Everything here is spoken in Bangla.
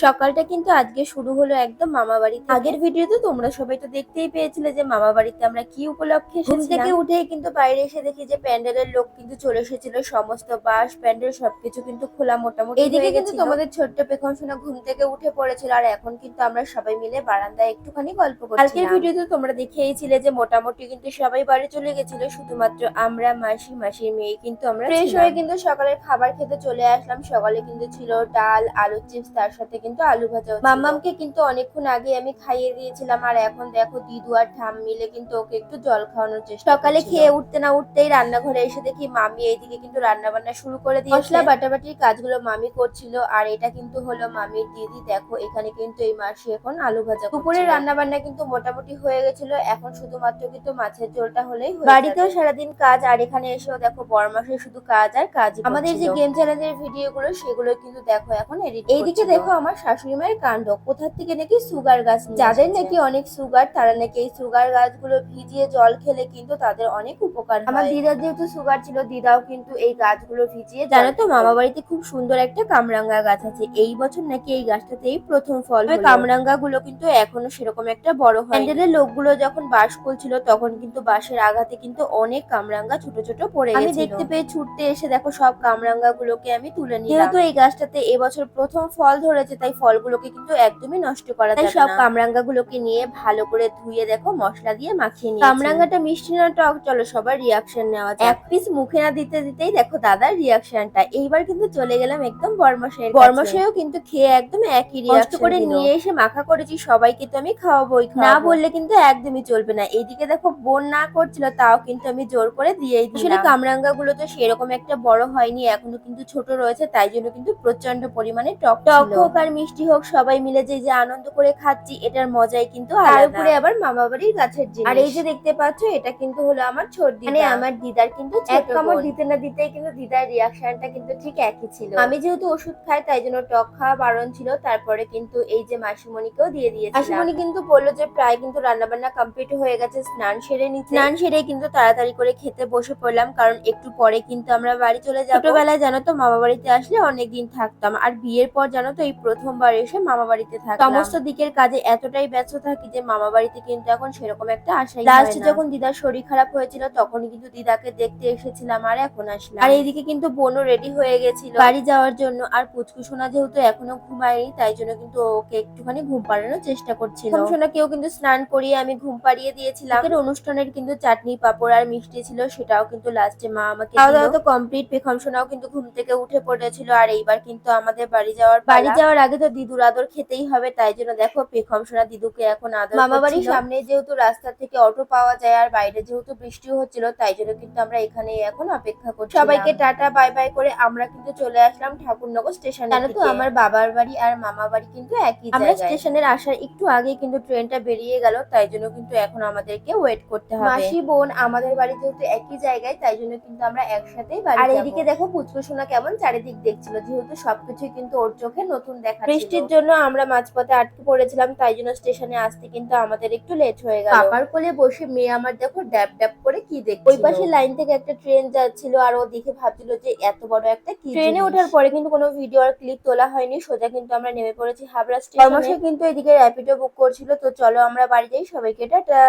সকালটা কিন্তু আজকে শুরু হলো একদম মামা বাড়ি থেকে। আগের ভিডিওতে তোমরা সবাই তো দেখতেই পেয়েছিলে যে মামা বাড়িতে আমরা কি উপলক্ষে এসেছিলাম। ঘুম থেকে উঠেই কিন্তু বাইরে এসে দেখি যে প্যান্ডেলের লোক কিন্তু চলে এসেছিল, সমস্ত বাঁশ প্যান্ডেল সবকিছু কিন্তু খোলা মোটামুটি এইদিকে কিন্তু তোমাদের ছোট্ট পেখম সোনা ঘুম থেকে উঠে পড়েছিল, আর এখন কিন্তু আমরা সবাই মিলে বারান্দায় একটুখানি গল্প করছিলাম। কালকের ভিডিওতে তোমরা দেখেইছিলে যে মোটামুটি কিন্তু সবাই বাড়ি চলে গেছিল, শুধুমাত্র আমরা মাসির মেয়ে কিন্তু আমরা ফ্রেশ হয়ে কিন্তু সকালের খাবার খেতে চলে আসলাম। সকালে কিন্তু ছিল ডাল, আলু চিপস, তার সাথে কিন্তু আলু ভাজা। মাম্মামকে কিন্তু অনেকক্ষণ আগে আমি খাইয়ে দিয়েছিলাম, আর এখন দেখো দিদু আর ঠাম মিলে কিন্তু ওকে একটু জল খাওয়ানোর চেষ্টা। সকালে খেয়ে উঠতে না উঠতেই রান্নাঘরে এসে দেখি মামি এইদিকে কিন্তু রান্না বান্না শুরু করে দিয়েছে। মশলা বাটাবাটির কাজগুলো মামি করছিল, আর এটা কিন্তু হলো মামির দিদি। দেখো এখানে কিন্তু এই মাসি এখন আলু ভাজা। দুপুরে রান্না বান্না কিন্তু মোটামুটি হয়ে গেছিল, এখন শুধুমাত্র কিন্তু মাছের ঝোলটা হলেই হয়ে যাবে। বাড়িতেও সারাদিন কাজ, আর এখানে এসেও দেখো বড়মাসের শুধু কাজ আর কাজ। আমাদের যে গেম চ্যালেঞ্জের ভিডিও গুলো সেগুলো কিন্তু দেখো এখন এডিট। এইদিকে দেখো আমার শাশুড়ি মায়ের কাণ্ড, কোথা থেকে নাকি সুগার গাছ, যাদের নাকি অনেক সুগার তারা নাকি এই সুগার গাছগুলো ভিজিয়ে জল খেলে কিন্তু তাদের অনেক উপকার হয়। আমার দিদার যেহেতু সুগার ছিল, দিদাও কিন্তু এই গাছগুলো ভিজিয়ে, জানো তো মামা বাড়িতে খুব সুন্দর একটা কামরাঙ্গা গাছ আছে। এই বছর নাকি এই গাছটাতেই প্রথম ফল হলো। কামরাঙ্গা গুলো কিন্তু এখনো সেরকম একটা বড় হয়। প্যান্ডেলের লোকগুলো যখন বাঁশ খুলছিল তখন কিন্তু বাঁশের আঘাতে কিন্তু অনেক কামরাঙ্গা ছোট ছোট পড়ে গেছিল। আমি দেখতে পেয়ে ছুটতে এসে দেখো সব কামরাঙ্গা গুলোকে আমি তুলে নিলাম। যেহেতু এই গাছটাতে এবছর প্রথম ফল ধরেছে, তাই ফলগুলোকে কিন্তু একদমই নষ্ট করা যাবে না। সব কামরাঙ্গা গুলোকে নিয়ে ভালো করে ধুয়ে দেখো মশলা দিয়ে মাখিয়ে নিয়েছি। কামরাঙ্গাটা মিষ্টি না টক, চলো সবার রিয়াকশন নেওয়া যাক। এক পিস মুখে না দিতে দিতেই দেখো দাদার রিয়াকশনটা। এইবার কিন্তু চলে গেলাম একদম বর্মশাইয়ের কাছে। বর্মশাইও কিন্তু খেয়ে একদম একই রিয়াকশন কষ্ট করে নিয়ে এসে মাখা করেছি, সবাইকে তো আমি খাওয়াবোই, না বললে কিন্তু একদমই চলবে না। এইদিকে দেখো বোন না করছিল, তাও কিন্তু আমি জোর করে দিয়েই দিলাম। আসলে কামরাঙ্গা গুলো তো সেরকম একটা বড় হয়নি, এখনো কিন্তু ছোট রয়েছে, তাই জন্য কিন্তু প্রচন্ড পরিমাণে টক হোক আর মিষ্টি হোক সবাই মিলে যে আনন্দ করে খাচ্ছি, এটার মজাই কিন্তু আলাদা। তার উপরে আবার মামা বাড়ির গাছের জিনিস। আর এই যে দেখতে পাচ্ছ এটা কিন্তু হলো আমার ছোট দিদা, মানে আমার দিদার কিন্তু এক কামড় দিতে না দিতেই কিন্তু দিদার রিয়াকশনটা কিন্তু ঠিক একই ছিল। আমি যেহেতু ওষুধ খাই তাই জন্য টক খাওয়া বারণ ছিল। তারপরে কিন্তু এই যে মাসিমণিকেও দিয়ে দিয়েছি। মাসিমণি কিন্তু বললো যে প্রায় কিন্তু রান্না বান্না কমপ্লিট হয়ে গেছে, স্নান সেরে নিচ্ছে। স্নান সেরে কিন্তু তাড়াতাড়ি করে খেতে বসে পড়লাম, কারণ একটু পরে কিন্তু আমরা বাড়ি চলে যাবো। ছোটবেলায় জানো তো মামা বাড়িতে আসলে অনেকদিন থাকতাম, আর বিয়ের পর জানো তো এই প্রথমবার এসে মামা বাড়িতে থাকলাম। সমস্ত দিকের কাজে এতটাই ব্যস্ত থাকি যে মামা বাড়িতে কিন্তু এখন সেরকম একটা আশাই হয় না। লাস্ট যখন দিদার শরীর খারাপ হয়েছিল তখনই কিন্তু দিদাকে দেখতে এসেছিলাম, আর এখন আসলাম। আর এইদিকে কিন্তু বোনও রেডি হয়ে গেছিল বাড়ি যাওয়ার জন্য, আর পুচকু সোনা যেহেতু এখনো ঘুমায়নি তাই জন্য কিন্তু ওকে একটুখানি ঘুম পাড়ানোর চেষ্টা করছিল। সোনাকেও কিন্তু স্নান করিয়ে আমি ঘুম পাড়িয়ে দিয়েছিলাম। অনুষ্ঠানের কিন্তু চাটনি পাঁপড় আর মিষ্টি ছিল, সেটাও কিন্তু লাস্টে মা আমাকে খাওয়া দাওয়া তো কমপ্লিট। পেখম সোনাও কিন্তু ঘুম থেকে উঠে পড়েছিল, আর এইবার কিন্তু আমাদের বাড়ি যাওয়ার আগে তো দিদুর আদর খেতেই হবে, তাই জন্য দেখো পেখম সোনা দিদুকে এখন আদর। মামা বাড়ির সামনে যেহেতু রাস্তা থেকে অটো পাওয়া যায়, আর বাইরে যেহেতু বৃষ্টিও হচ্ছিল, তাই জন্য কিন্তু আমরা এখানেই এখন অপেক্ষা করছি। সবাইকে টাটা বাই বাই করে আমরা কিন্তু চলে আসলাম ঠাকুরনগর স্টেশনে। জানো তো আমার বাবার বাড়ি আর মামা বাড়ি কিন্তু একই জায়গায়। আমরা স্টেশনের আসার একটু আগে কিন্তু ট্রেনটা বেরিয়ে গেল, তাই জন্য কিন্তু এখন আমাদেরকে ওয়েট করতে হবে। মাসি বোন আমাদের বাড়ি যেহেতু একই জায়গায়, তাই জন্য কিন্তু আমরা একসাথেই বাড়ি যাব। আর এইদিকে দেখো পুচকু সোনা কেমন চারিদিক দেখছিল, যেহেতু সবকিছুই কিন্তু ওর চোখে নতুন দেখাচ্ছিল। বৃষ্টির জন্য আমরা মাঝপথে আটকে পড়েছিলাম, তাই জন্য স্টেশনে আসতে কিন্তু আমাদের একটু লেট হয়ে গেল। পাপার কোলে বসে মেয়ে আমার দেখো ড্যাব ড্যাব করে কি দেখছিল। ওই পাশে লাইন থেকে একটা ট্রেন যাচ্ছিল, আর ও দেখে ভাবছিল যে এত বড় একটা কি। ট্রেনে ওঠার পরে কিন্তু কোনো ভিডিও আর ক্লিপ তোলা হয়নি, সোজা কিন্তু আমরা নেমে পড়েছি হাবড়া স্টেশনে। কিন্তু এদিকে র্যাপিডো বুক করছিল। তো চলো আমরা বাড়ি যাই, সবাইকে টাটা।